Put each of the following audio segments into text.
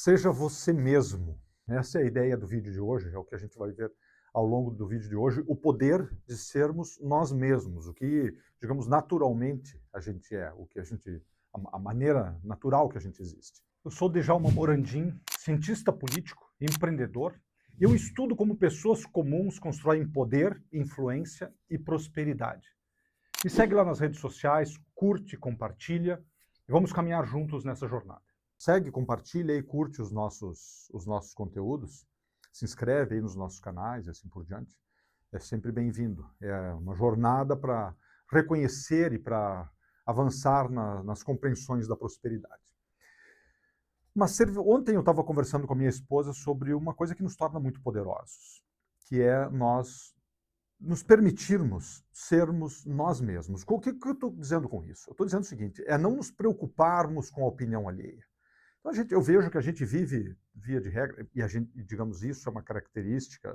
Seja você mesmo. Essa é a ideia do vídeo de hoje, é o que a gente vai ver ao longo do vídeo de hoje, o poder de sermos nós mesmos, o que, digamos, naturalmente a gente é, o que a gente, a maneira natural que a gente existe. Eu sou Djalma Morandim, cientista político, empreendedor. Eu estudo como pessoas comuns constroem poder, influência e prosperidade. Me segue lá nas redes sociais, curte, compartilha e vamos caminhar juntos nessa jornada. Segue, compartilha e curte os nossos conteúdos, se inscreve aí nos nossos canais e assim por diante. É sempre bem-vindo. É uma jornada para reconhecer e para avançar nas compreensões da prosperidade. Ontem eu estava conversando com a minha esposa sobre uma coisa que nos torna muito poderosos, que é nós nos permitirmos sermos nós mesmos. O que eu estou dizendo com isso? Eu estou dizendo o seguinte, é não nos preocuparmos com a opinião alheia. Então, eu vejo que a gente vive, via de regra, e a gente, digamos, isso é uma característica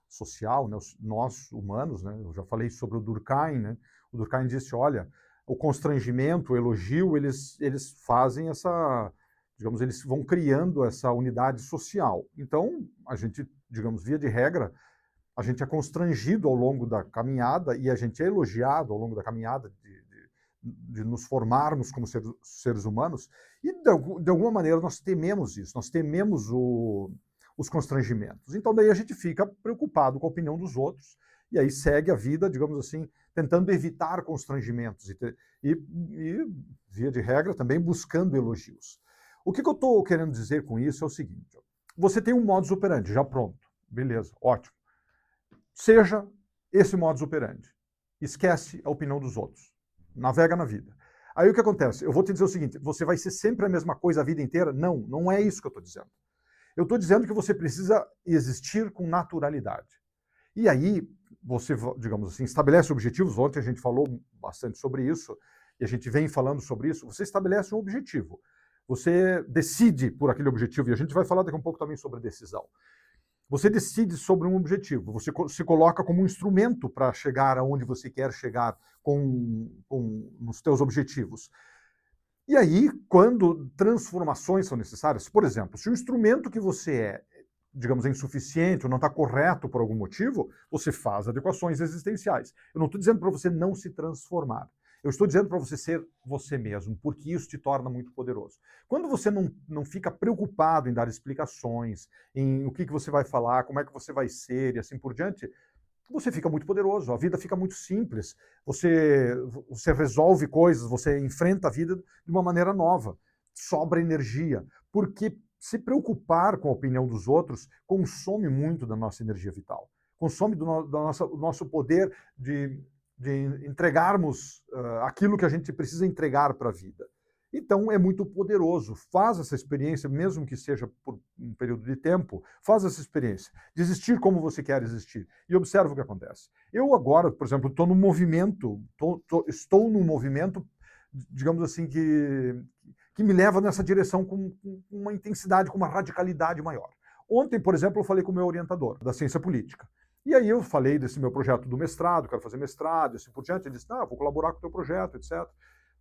social, né? Nós, humanos, né? Eu já falei sobre o Durkheim, né? O Durkheim disse, olha, o constrangimento, o elogio, eles fazem essa, digamos, eles vão criando essa unidade social. Então, a gente, digamos, via de regra, a gente é constrangido ao longo da caminhada e a gente é elogiado ao longo da caminhada de nos formarmos como seres humanos, e de alguma maneira nós tememos isso, nós tememos os constrangimentos. Então daí a gente fica preocupado com a opinião dos outros, e aí segue a vida, digamos assim, tentando evitar constrangimentos e via de regra, também buscando elogios. O que eu estou querendo dizer com isso é o seguinte, você tem um modus operandi já pronto, beleza, ótimo. Seja esse modus operandi. Esquece a opinião dos outros. Navega na vida. Aí o que acontece? Eu vou te dizer o seguinte, você vai ser sempre a mesma coisa a vida inteira? Não, não é isso que eu estou dizendo. Eu estou dizendo que você precisa existir com naturalidade. E aí, você, digamos assim, estabelece objetivos. Ontem a gente falou bastante sobre isso, e a gente vem falando sobre isso. Você estabelece um objetivo. Você decide por aquele objetivo, e a gente vai falar daqui a um pouco também sobre decisão. Você decide sobre um objetivo, você se coloca como um instrumento para chegar aonde você quer chegar os teus objetivos. E aí, quando transformações são necessárias, por exemplo, se o instrumento que você é, digamos, é insuficiente ou não está correto por algum motivo, você faz adequações existenciais. Eu não estou dizendo para você não se transformar. Eu estou dizendo para você ser você mesmo, porque isso te torna muito poderoso. Quando você não fica preocupado em dar explicações, em o que você vai falar, como é que você vai ser e assim por diante, você fica muito poderoso, a vida fica muito simples, você resolve coisas, você enfrenta a vida de uma maneira nova, sobra energia, porque se preocupar com a opinião dos outros consome muito da nossa energia vital, consome do nosso poder de entregarmos aquilo que a gente precisa entregar para a vida. Então é muito poderoso. Faz essa experiência, mesmo que seja por um período de tempo, faz essa experiência de existir como você quer existir. E observa o que acontece. Eu agora, por exemplo, estou num movimento, estou num movimento, digamos assim, que me leva nessa direção com uma intensidade, com uma radicalidade maior. Ontem, por exemplo, eu falei com o meu orientador da ciência política. E aí eu falei desse meu projeto do mestrado, quero fazer mestrado, assim por diante. Ele disse, vou colaborar com o teu projeto, etc.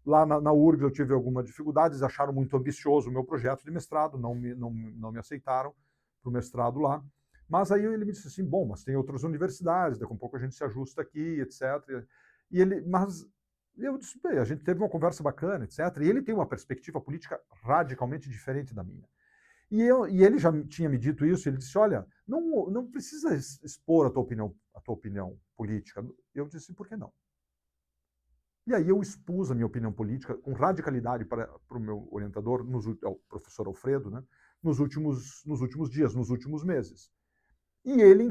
Lá na URGS eu tive algumas dificuldades, acharam muito ambicioso o meu projeto de mestrado, não me aceitaram para o mestrado lá. Mas aí ele me disse assim, bom, mas tem outras universidades, daqui a pouco a gente se ajusta aqui, etc. Mas eu disse, bem, a gente teve uma conversa bacana, etc. E ele tem uma perspectiva política radicalmente diferente da minha. E ele já tinha me dito isso, ele disse, olha, não precisa expor a tua opinião política. Eu disse, por que não? E aí eu expus a minha opinião política com radicalidade para o meu orientador, o professor Alfredo, né, nos últimos dias, nos últimos meses. E ele,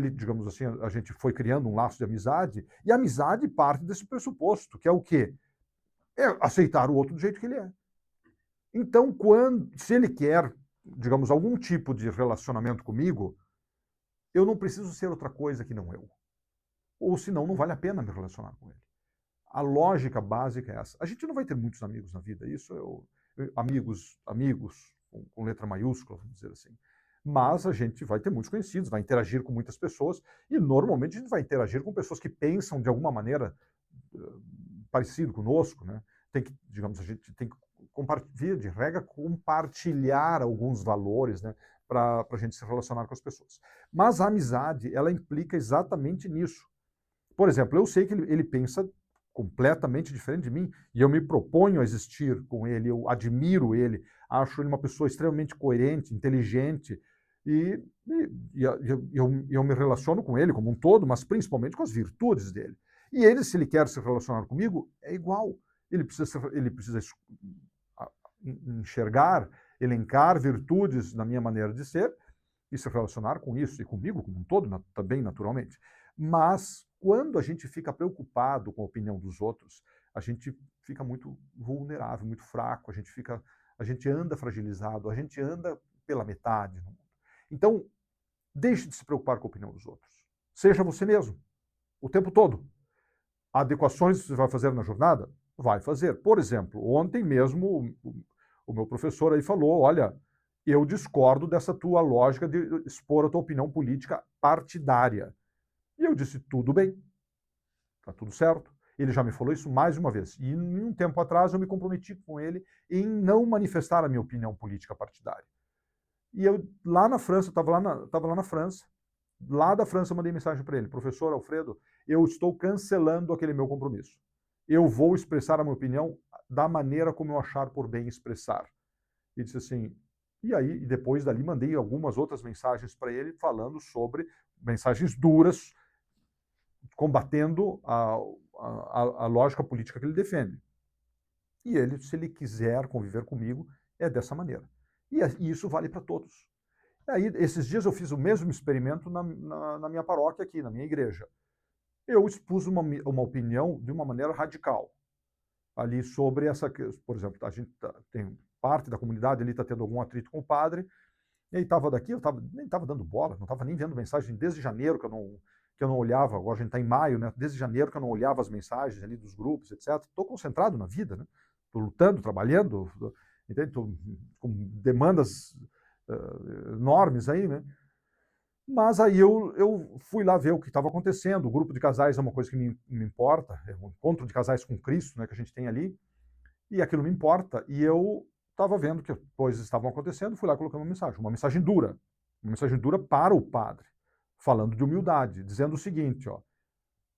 digamos assim, a gente foi criando um laço de amizade, e a amizade parte desse pressuposto, que é o quê? É aceitar o outro do jeito que ele é. Então, se ele quer, digamos, algum tipo de relacionamento comigo, eu não preciso ser outra coisa que não eu. Ou senão não vale a pena me relacionar com ele. A lógica básica é essa. A gente não vai ter muitos amigos na vida, isso amigos com letra maiúscula, vamos dizer assim. Mas a gente vai ter muitos conhecidos, vai interagir com muitas pessoas, e normalmente a gente vai interagir com pessoas que pensam de alguma maneira parecido conosco, né? Digamos, a gente tem que via de regra, compartilhar alguns valores, né, para a gente se relacionar com as pessoas. Mas a amizade, ela implica exatamente nisso. Por exemplo, eu sei que ele pensa completamente diferente de mim e eu me proponho a existir com ele, eu admiro ele, acho ele uma pessoa extremamente coerente, inteligente eu me relaciono com ele como um todo, mas principalmente com as virtudes dele. E ele, se ele quer se relacionar comigo, é igual. Ele precisa enxergar, elencar virtudes na minha maneira de ser e se relacionar com isso e comigo como um todo, também naturalmente. Mas quando a gente fica preocupado com a opinião dos outros, a gente fica muito vulnerável, muito fraco, a gente anda fragilizado, a gente anda pela metade no mundo. Então, deixe de se preocupar com a opinião dos outros. Seja você mesmo, o tempo todo. Adequações você vai fazer na jornada? Vai fazer. Por exemplo, ontem mesmo o meu professor aí falou, olha, eu discordo dessa tua lógica de expor a tua opinião política partidária. E eu disse, tudo bem, tá tudo certo. Ele já me falou isso mais uma vez. E um tempo atrás eu me comprometi com ele em não manifestar a minha opinião política partidária. E eu, lá na França, estava lá na França, lá da França eu mandei mensagem para ele, professor Alfredo, eu estou cancelando aquele meu compromisso. Eu vou expressar a minha opinião da maneira como eu achar por bem expressar. E disse assim, e aí, depois dali, mandei algumas outras mensagens para ele, falando sobre mensagens duras, combatendo a lógica política que ele defende. E ele, se ele quiser conviver comigo, é dessa maneira. E isso vale para todos. E aí, esses dias eu fiz o mesmo experimento na minha paróquia aqui, na minha igreja. Eu expus uma opinião de uma maneira radical ali sobre essa, por exemplo, a gente tem parte da comunidade ali está tendo algum atrito com o padre, e aí estava daqui, nem estava dando bola, não estava nem vendo mensagem desde janeiro que eu não olhava, agora a gente está em maio, né? Desde janeiro que eu não olhava as mensagens ali dos grupos, etc. Estou concentrado na vida, né? Estou lutando, trabalhando, estou com demandas enormes aí, né? Mas aí eu fui lá ver o que estava acontecendo. O grupo de casais é uma coisa que me importa, é um encontro de casais com Cristo, né, que a gente tem ali, e aquilo me importa. E eu estava vendo que coisas estavam acontecendo, fui lá colocando uma mensagem dura para o padre, falando de humildade, dizendo o seguinte, ó,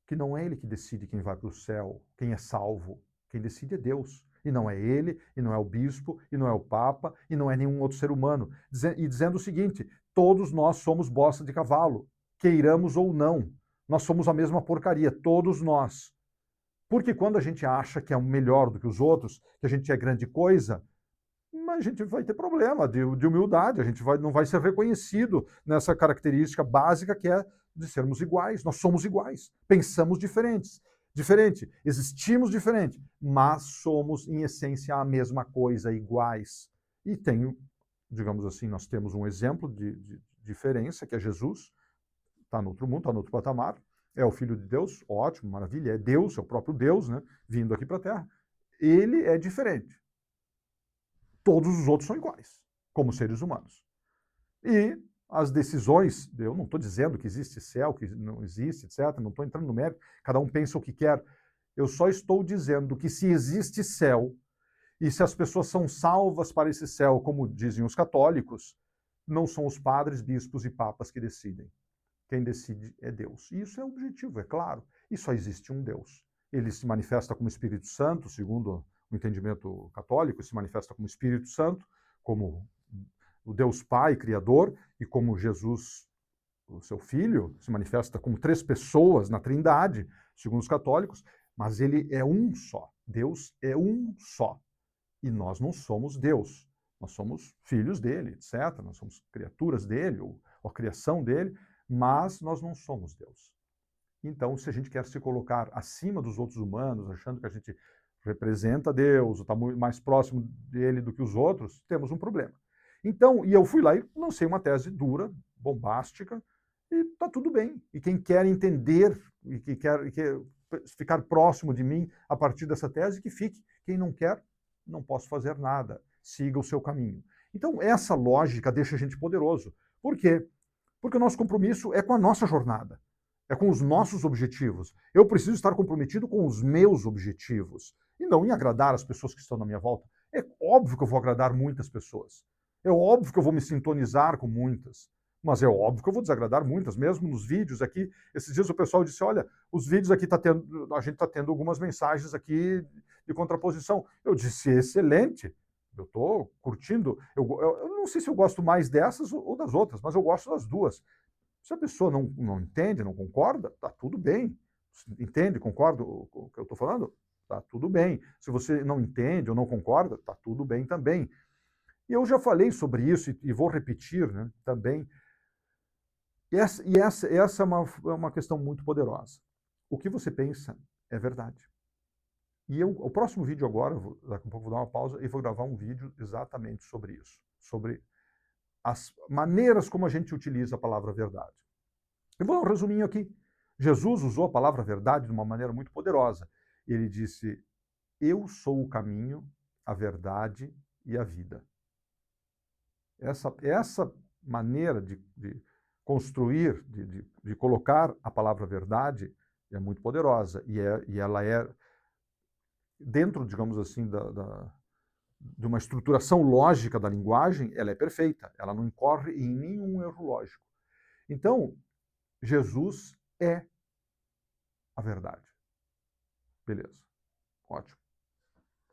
que não é ele que decide quem vai para o céu, quem é salvo, quem decide é Deus. E não é ele, e não é o bispo, e não é o papa, e não é nenhum outro ser humano. E dizendo o seguinte, todos nós somos bosta de cavalo, queiramos ou não. Nós somos a mesma porcaria, todos nós. Porque quando a gente acha que é melhor do que os outros, que a gente é grande coisa, a gente vai ter problema de humildade, a gente não vai ser reconhecido nessa característica básica que é de sermos iguais. Nós somos iguais, pensamos diferente, existimos diferente, mas somos, em essência, a mesma coisa, iguais. E digamos assim, nós temos um exemplo de diferença, que é Jesus, está no outro mundo, está no outro patamar, é o Filho de Deus, ótimo, maravilha, é Deus, é o próprio Deus, né, vindo aqui para a Terra. Ele é diferente. Todos os outros são iguais, como seres humanos. E as decisões, eu não estou dizendo que existe céu, que não existe, etc., não estou entrando no mérito, cada um pensa o que quer. Eu só estou dizendo que se existe céu, e se as pessoas são salvas para esse céu, como dizem os católicos, não são os padres, bispos e papas que decidem. Quem decide é Deus. E isso é objetivo, é claro. E só existe um Deus. Ele se manifesta como Espírito Santo, segundo o entendimento católico, se manifesta como Espírito Santo, como o Deus Pai, Criador, e como Jesus, o seu Filho, se manifesta como três pessoas na Trindade, segundo os católicos, mas ele é um só. Deus é um só. E nós não somos Deus. Nós somos filhos dele, etc. Nós somos criaturas dele, ou a criação dele, mas nós não somos Deus. Então, se a gente quer se colocar acima dos outros humanos, achando que a gente representa Deus, está mais próximo dele do que os outros, temos um problema. Então, e eu fui lá e lancei uma tese dura, bombástica, e está tudo bem. E quem quer entender e que quer ficar próximo de mim a partir dessa tese, que fique. Quem não quer, não posso fazer nada. Siga o seu caminho. Então, essa lógica deixa a gente poderoso. Por quê? Porque o nosso compromisso é com a nossa jornada, é com os nossos objetivos. Eu preciso estar comprometido com os meus objetivos e não em agradar as pessoas que estão na minha volta. É óbvio que eu vou agradar muitas pessoas. É óbvio que eu vou me sintonizar com muitas. Mas é óbvio que eu vou desagradar muitas, mesmo nos vídeos aqui. Esses dias o pessoal disse, olha, os vídeos aqui a gente está tendo algumas mensagens aqui de contraposição. Eu disse, excelente, eu estou curtindo. Eu não sei se eu gosto mais dessas ou das outras, mas eu gosto das duas. Se a pessoa não entende, não concorda, tá tudo bem. Entende, concorda com o que eu estou falando? Tá tudo bem. Se você não entende ou não concorda, tá tudo bem também. E eu já falei sobre isso e vou repetir, né, também. Essa é uma questão muito poderosa. O que você pensa é verdade. E o próximo vídeo agora, daqui a pouco vou dar uma pausa e vou gravar um vídeo exatamente sobre isso. Sobre as maneiras como a gente utiliza a palavra verdade. Eu vou dar um resuminho aqui. Jesus usou a palavra verdade de uma maneira muito poderosa. Ele disse, eu sou o caminho, a verdade e a vida. Essa maneira de construir, de colocar a palavra verdade é muito poderosa. E ela é, dentro, digamos assim, de uma estruturação lógica da linguagem, ela é perfeita. Ela não incorre em nenhum erro lógico. Então, Jesus é a verdade. Beleza. Ótimo.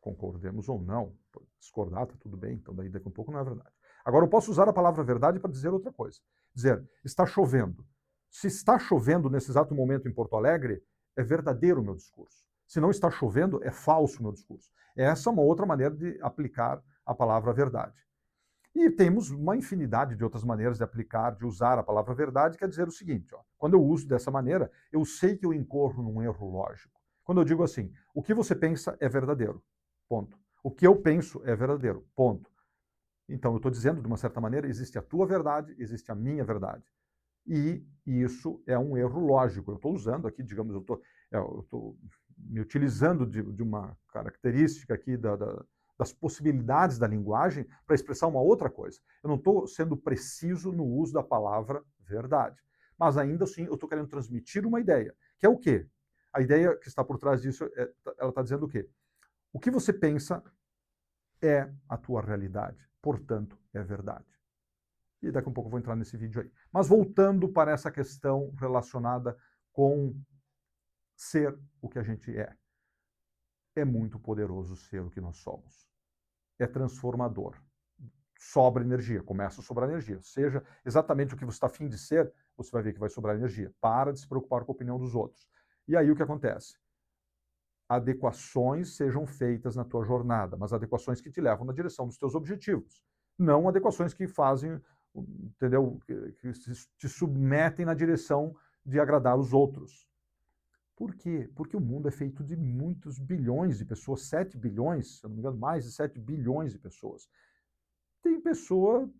Concordemos ou não, discordar, tá tudo bem, então daí daqui a pouco não é verdade. Agora eu posso usar a palavra verdade para dizer outra coisa. Dizer, está chovendo. Se está chovendo nesse exato momento em Porto Alegre, é verdadeiro o meu discurso. Se não está chovendo, é falso o meu discurso. Essa é uma outra maneira de aplicar a palavra verdade. E temos uma infinidade de outras maneiras de aplicar, de usar a palavra verdade, que é dizer o seguinte, ó, quando eu uso dessa maneira, eu sei que eu incorro num erro lógico. Quando eu digo assim, o que você pensa é verdadeiro, ponto. O que eu penso é verdadeiro, ponto. Então eu estou dizendo, de uma certa maneira, existe a tua verdade, existe a minha verdade. E isso é um erro lógico. Eu estou usando aqui, digamos, eu estou me utilizando de uma característica aqui das possibilidades da linguagem para expressar uma outra coisa. Eu não estou sendo preciso no uso da palavra verdade. Mas ainda assim eu estou querendo transmitir uma ideia, que é o quê? A ideia que está por trás disso, ela está dizendo o quê? O que você pensa é a tua realidade, portanto, é verdade. E daqui a um pouco eu vou entrar nesse vídeo aí. Mas voltando para essa questão relacionada com ser o que a gente é. É muito poderoso ser o que nós somos. É transformador. Sobra energia, começa a sobrar energia. Seja exatamente o que você está a fim de ser, você vai ver que vai sobrar energia. Para de se preocupar com a opinião dos outros. E aí o que acontece? Adequações sejam feitas na tua jornada, mas adequações que te levam na direção dos teus objetivos. Não adequações que fazem, entendeu? Que te submetem na direção de agradar os outros. Por quê? Porque o mundo é feito de muitos bilhões de pessoas, 7 bilhões, se eu não me engano, mais de 7 bilhões de pessoas. Tem pessoa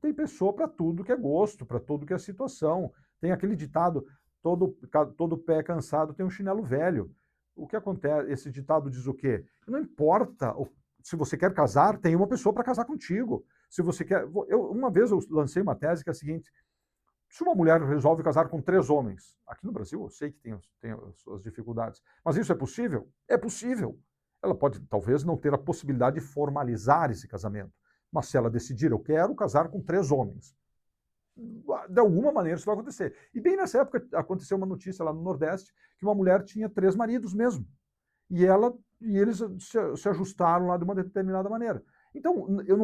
para tudo que é gosto, para tudo que é situação. Tem aquele ditado, todo pé cansado tem um chinelo velho. O que acontece? Esse ditado diz o quê? Não importa se você quer casar, tem uma pessoa para casar contigo. Se você quer, uma vez eu lancei uma tese que é a seguinte: se uma mulher resolve casar com 3 homens, aqui no Brasil eu sei que tem as suas dificuldades, mas isso é possível? É possível. Ela pode talvez não ter a possibilidade de formalizar esse casamento, mas se ela decidir, eu quero casar com 3 homens, de alguma maneira isso vai acontecer. E bem nessa época aconteceu uma notícia lá no Nordeste que uma mulher tinha 3 maridos mesmo. E eles se ajustaram lá de uma determinada maneira. Então, eu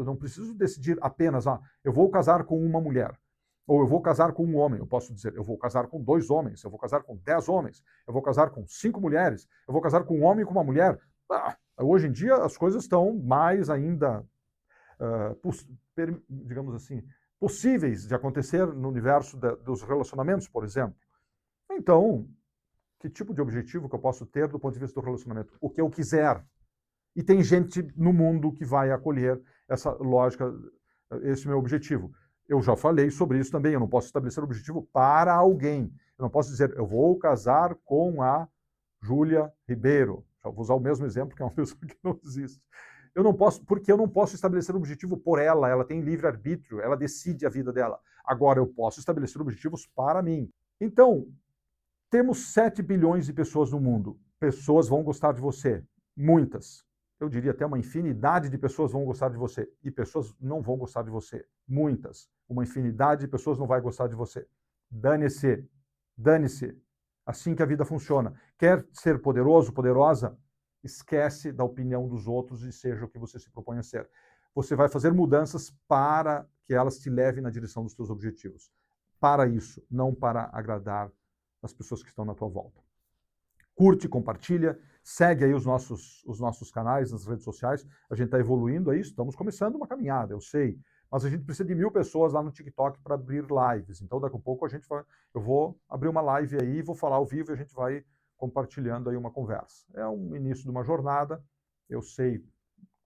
não preciso decidir apenas, eu vou casar com uma mulher, ou eu vou casar com um homem. Eu posso dizer, eu vou casar com 2 homens, eu vou casar com 10 homens, eu vou casar com 5 mulheres, eu vou casar com um homem e com uma mulher. Hoje em dia as coisas estão mais ainda digamos assim, possíveis de acontecer no universo dos relacionamentos, por exemplo. Então, que tipo de objetivo que eu posso ter do ponto de vista do relacionamento? O que eu quiser. E tem gente no mundo que vai acolher essa lógica, esse meu objetivo. Eu já falei sobre isso também, eu não posso estabelecer objetivo para alguém. Eu não posso dizer, eu vou casar com a Júlia Ribeiro. Já vou usar o mesmo exemplo, que é uma pessoa que não existe. Eu não posso, porque eu não posso estabelecer objetivo por ela tem livre-arbítrio, ela decide a vida dela. Agora, eu posso estabelecer objetivos para mim. Então, temos 7 bilhões de pessoas no mundo. Pessoas vão gostar de você. Muitas. eu diria até uma infinidade de pessoas vão gostar de você e pessoas não vão gostar de você. Muitas. Uma infinidade de pessoas não vai gostar de você. Dane-se. Dane-se. Assim que a vida funciona. Quer ser poderoso, poderosa? Esquece da opinião dos outros e seja o que você se propõe a ser. Você vai fazer mudanças para que elas te levem na direção dos seus objetivos. Para isso, não para agradar as pessoas que estão na tua volta. Curte, compartilha, segue aí os nossos canais nas redes sociais. A gente está evoluindo a isso, estamos começando uma caminhada, eu sei. Mas a gente precisa de 1000 pessoas lá no TikTok para abrir lives. Então, daqui a pouco eu vou abrir uma live aí, vou falar ao vivo e a gente vai compartilhando aí uma conversa. É um início de uma jornada. Eu sei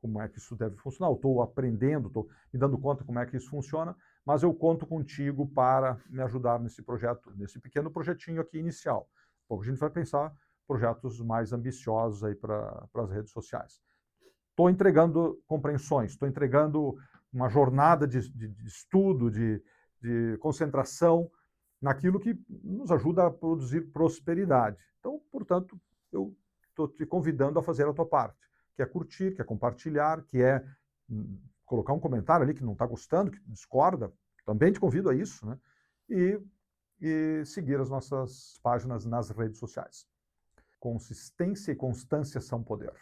como é que isso deve funcionar. Eu estou aprendendo, estou me dando conta como é que isso funciona, mas eu conto contigo para me ajudar nesse projeto, nesse pequeno projetinho aqui inicial. Pouco a gente vai pensar projetos mais ambiciosos aí para as redes sociais. Estou entregando compreensões, estou entregando uma jornada de estudo, de concentração naquilo que nos ajuda a produzir prosperidade. Então, portanto, eu estou te convidando a fazer a tua parte, que é curtir, que é compartilhar, que é colocar um comentário ali que não está gostando, que discorda, também te convido a isso, né? E seguir as nossas páginas nas redes sociais. Consistência e constância são poder.